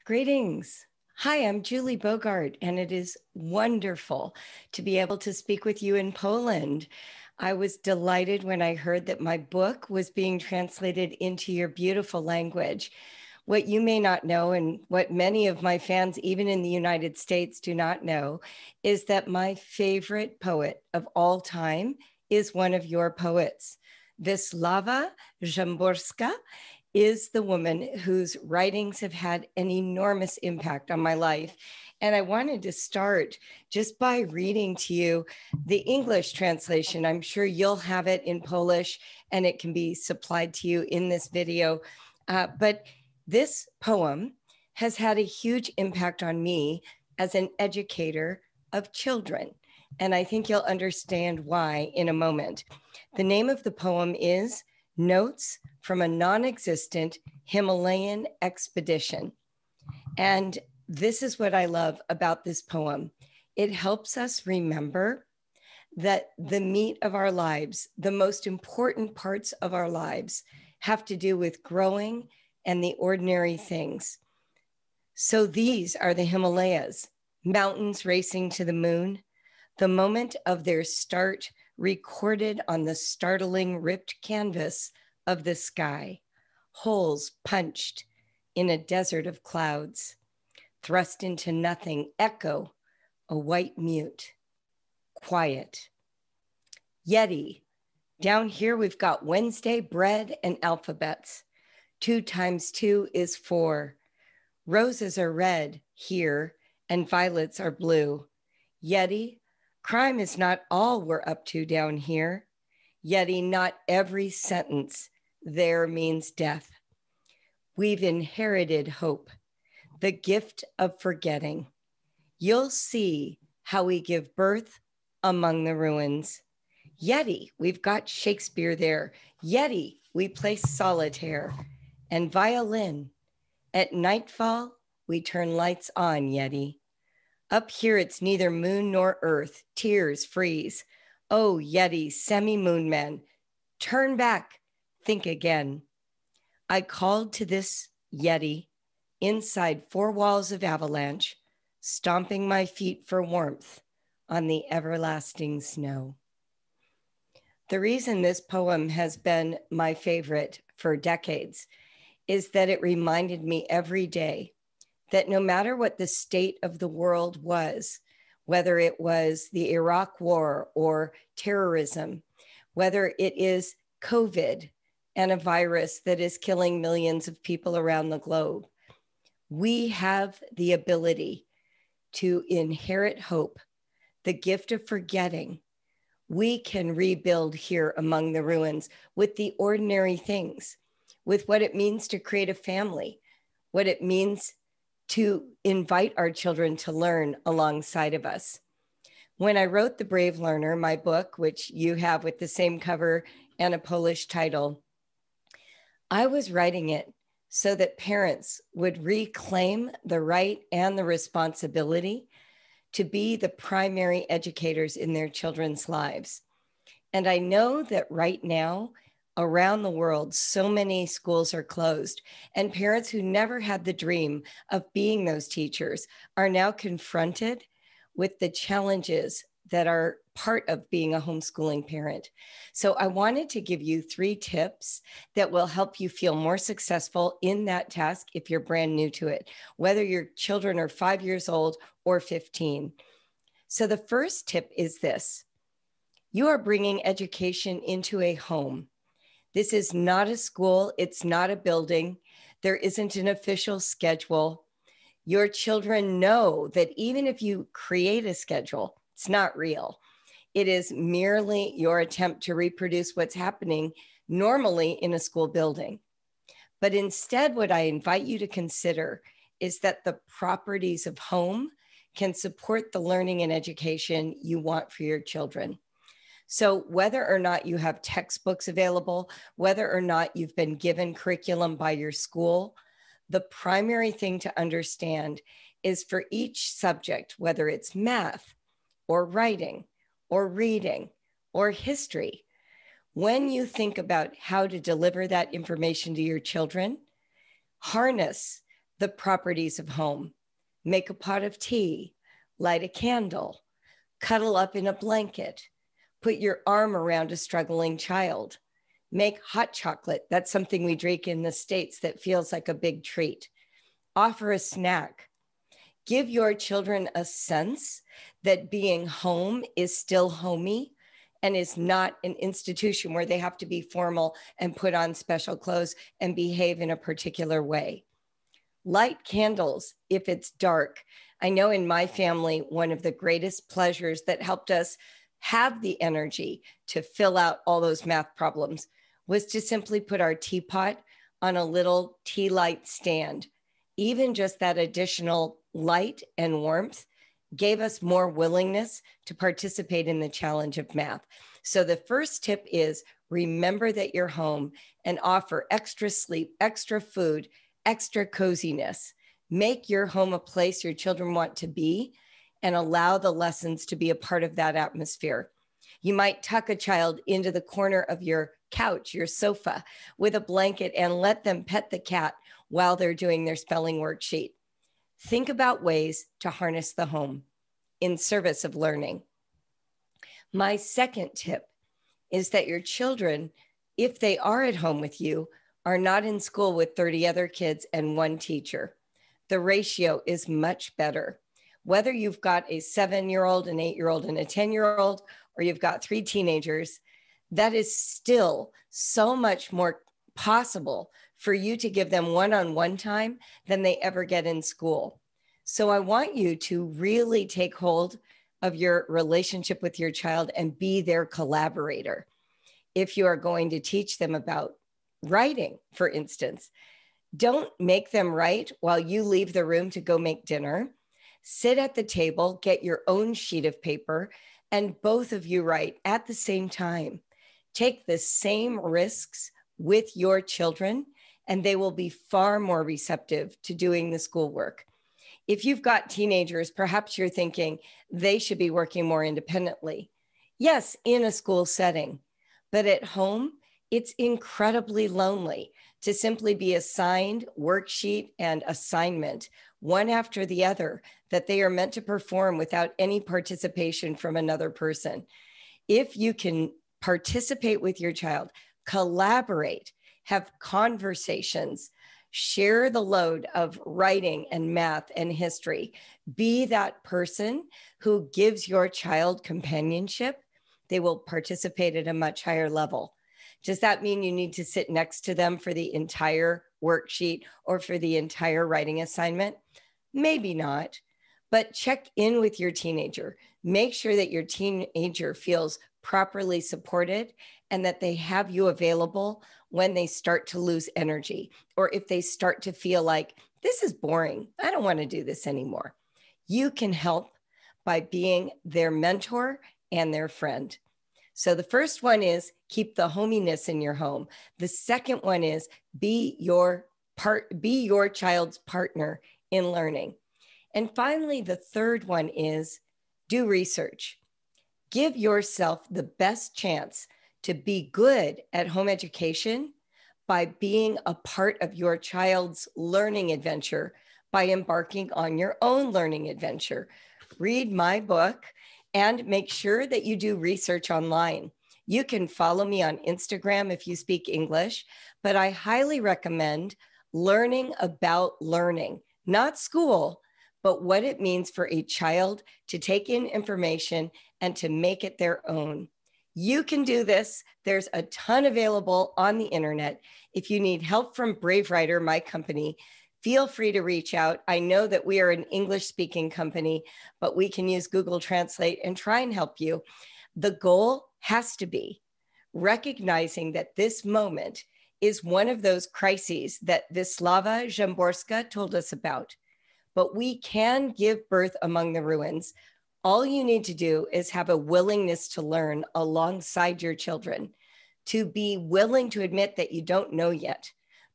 Greetings. Hi, I'm Julie Bogart, and it is wonderful to be able to speak with you in Poland. I was delighted when I heard that my book was being translated into your beautiful language. What you may not know, and what many of my fans, even in the United States, do not know, is that my favorite poet of all time is one of your poets. Wisława Szymborska is the woman whose writings have had an enormous impact on my life. And I wanted to start just by reading to you the English translation. I'm sure you'll have it in Polish and it can be supplied to you in this video. But this poem has had a huge impact on me as an educator of children. And I think you'll understand why in a moment. The name of the poem is Notes from a Non-Existent Himalayan Expedition. And this is what I love about this poem. It helps us remember that the meat of our lives, the most important parts of our lives, have to do with growing and the ordinary things. So these are the Himalayas, mountains racing to the moon, the moment of their start recorded on the startling ripped canvas of the sky, holes punched in a desert of clouds, thrust into nothing, echo, a white mute, quiet. Yeti, down here we've got Wednesday, bread, and alphabets. 2 times 2 is 4. Roses are red here, and violets are blue. Yeti, crime is not all we're up to down here. Yeti, not every sentence there means death. We've inherited hope, the gift of forgetting. You'll see how we give birth among the ruins. Yeti, we've got Shakespeare there. Yeti, we play solitaire and violin. At nightfall, we turn lights on, Yeti. Up here, it's neither moon nor earth. Tears freeze. Oh, Yeti, semi-moon man, turn back, think again. I called to this Yeti inside 4 walls of avalanche, stomping my feet for warmth on the everlasting snow. The reason this poem has been my favorite for decades is that it reminded me every day that no matter what the state of the world was, whether it was the Iraq war or terrorism, whether it is COVID and a virus that is killing millions of people around the globe, we have the ability to inherit hope, the gift of forgetting. We can rebuild here among the ruins with the ordinary things, with what it means to create a family, what it means to invite our children to learn alongside of us. When I wrote The Brave Learner, my book, which you have with the same cover and a Polish title, I was writing it so that parents would reclaim the right and the responsibility to be the primary educators in their children's lives. And I know that right now, around the world, so many schools are closed, and parents who never had the dream of being those teachers are now confronted with the challenges that are part of being a homeschooling parent. So I wanted to give you 3 tips that will help you feel more successful in that task if you're brand new to it, whether your children are 5 years old or 15. So the first tip is this: you are bringing education into a home. This is not a school. It's not a building. There isn't an official schedule. Your children know that even if you create a schedule, it's not real. It is merely your attempt to reproduce what's happening normally in a school building. But instead, what I invite you to consider is that the properties of home can support the learning and education you want for your children. So whether or not you have textbooks available, whether or not you've been given curriculum by your school, the primary thing to understand is for each subject, whether it's math or writing or reading or history, when you think about how to deliver that information to your children, harness the properties of home. Make a pot of tea, light a candle, cuddle up in a blanket, put your arm around a struggling child, make hot chocolate. That's something we drink in the States that feels like a big treat. Offer a snack. Give your children a sense that being home is still homey and is not an institution where they have to be formal and put on special clothes and behave in a particular way. Light candles if it's dark. I know in my family, one of the greatest pleasures that helped us have the energy to fill out all those math problems was to simply put our teapot on a little tea light stand. Even just that additional light and warmth gave us more willingness to participate in the challenge of math. So the first tip is remember that you're home and offer extra sleep, extra food, extra coziness. Make your home a place your children want to be and allow the lessons to be a part of that atmosphere. You might tuck a child into the corner of your couch, your sofa, with a blanket and let them pet the cat while they're doing their spelling worksheet. Think about ways to harness the home in service of learning. My second tip is that your children, if they are at home with you, are not in school with 30 other kids and one teacher. The ratio is much better. Whether you've got a 7-year-old, an 8-year-old, and a 10-year-old, or you've got 3 teenagers, that is still so much more possible for you to give them one-on-one time than they ever get in school. So I want you to really take hold of your relationship with your child and be their collaborator. If you are going to teach them about writing, for instance, don't make them write while you leave the room to go make dinner. Sit at the table, get your own sheet of paper, and both of you write at the same time. Take the same risks with your children, and they will be far more receptive to doing the schoolwork. If you've got teenagers, perhaps you're thinking they should be working more independently. Yes, in a school setting, but at home, it's incredibly lonely to simply be assigned worksheet and assignment, one after the other, that they are meant to perform without any participation from another person. If you can participate with your child, collaborate, have conversations, share the load of writing and math and history, be that person who gives your child companionship, they will participate at a much higher level. Does that mean you need to sit next to them for the entire worksheet or for the entire writing assignment? Maybe not, but check in with your teenager. Make sure that your teenager feels properly supported and that they have you available when they start to lose energy, or if they start to feel like, this is boring, I don't want to do this anymore. You can help by being their mentor and their friend. So the first one is keep the hominess in your home. The second one is be your child's partner in learning. And finally, the third one is do research. Give yourself the best chance to be good at home education by being a part of your child's learning adventure, by embarking on your own learning adventure. Read my book and make sure that you do research online. You can follow me on Instagram if you speak English, but I highly recommend learning about learning, not school, but what it means for a child to take in information and to make it their own. You can do this. There's a ton available on the internet. If you need help from Brave Writer, my company, feel free to reach out. I know that we are an English-speaking company, but we can use Google Translate and try and help you. The goal has to be recognizing that this moment is one of those crises that Wisława Szymborska told us about. But we can give birth among the ruins. All you need to do is have a willingness to learn alongside your children, to be willing to admit that you don't know yet,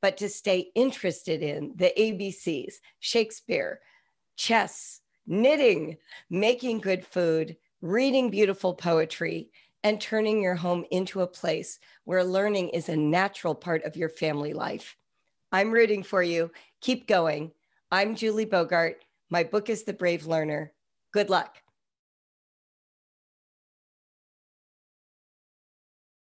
but to stay interested in the ABCs, Shakespeare, chess, knitting, making good food, reading beautiful poetry, and turning your home into a place where learning is a natural part of your family life. I'm rooting for you. Keep going. I'm Julie Bogart. My book is The Brave Learner. Good luck.